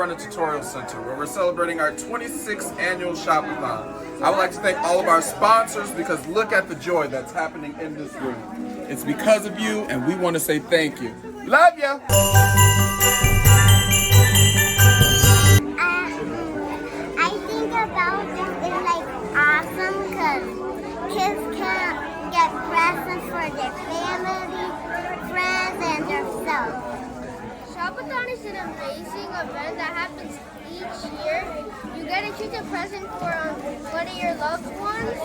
Runner Tutorial Center, where we're celebrating our 26th annual shop-a-thon. I would like to thank all of our sponsors because look at the joy that's happening in this room. It's because of you, and we want to say thank you. Love ya! I think about this is like awesome because kids can get presents for their family, friends, and themselves. Shop-a-thon is an amazing event that happens each year. You get to choose a present for one of your loved ones,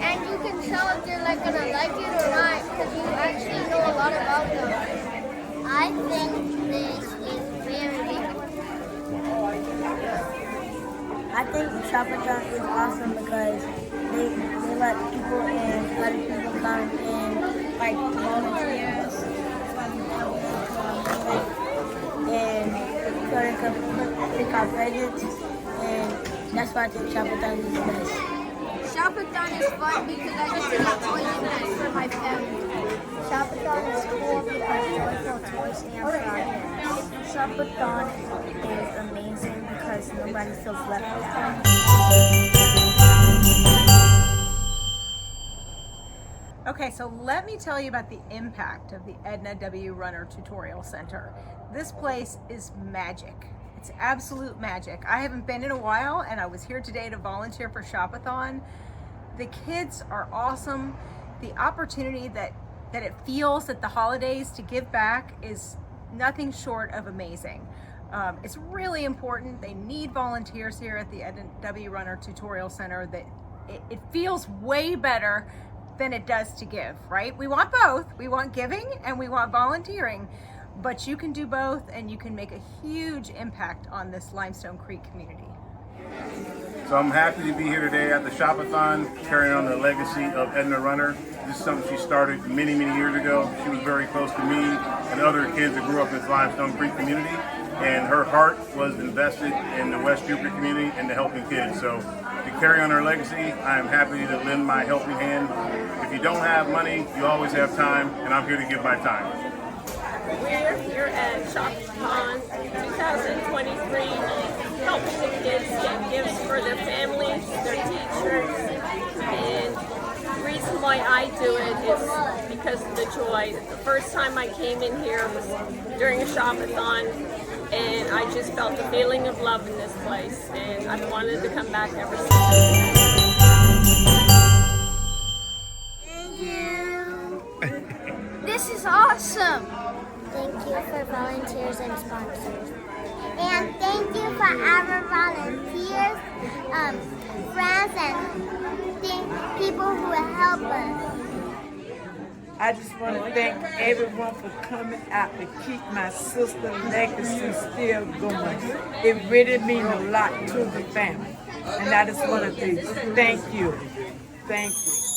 and you can tell if they're gonna like it or not because you actually know a lot about them. I think this is very big. I think shop-a-thon is awesome because they let people in, other people come in, like volunteers, and so they can pick our presents, and that's why I think shop-a-thon is the best. Shop-a-thon is fun because I get to get toys and gifts for my family. Shop-a-thon is cool because joyful toys stand for our hands. Shop-a-thon is amazing because nobody feels left out. Okay, so let me tell you about the impact of the Edna W Runner Tutorial Center. This place is magic. It's absolute magic. I haven't been in a while and I was here today to volunteer for Shop-a-thon. The kids are awesome. The opportunity that it feels at the holidays to give back is nothing short of amazing. It's really important. They need volunteers here at the Edna W Runner Tutorial Center. That it feels way better than it does to give, right? We want both. We want giving and we want volunteering, but you can do both and you can make a huge impact on this Limestone Creek community. So I'm happy to be here today at the Shop-a-thon, carrying on the legacy of Edna Runner. This is something she started many, many years ago. She was very close to me and other kids that grew up in this Limestone Creek community, and her heart was invested in the West Jupiter community and the helping kids. So to carry on her legacy, I am happy to lend my helping hand. If you don't have money, you always have time, and I'm here to give my time. We're here at Shop-a-thon 2023, helping the kids get gifts for their families, their teachers, and the reason why I do it is because of the joy. The first time I came in here was during a Shop-a-thon, and I just felt the feeling of love in this place, and I've wanted to come back ever since. Thank you. This is awesome. Thank you for volunteers and sponsors. And thank you for our volunteers, friends, and people who help us. I just want to thank everyone for coming out to keep my sister's legacy still going. It really means a lot to the family. And I just want to say thank you. Thank you.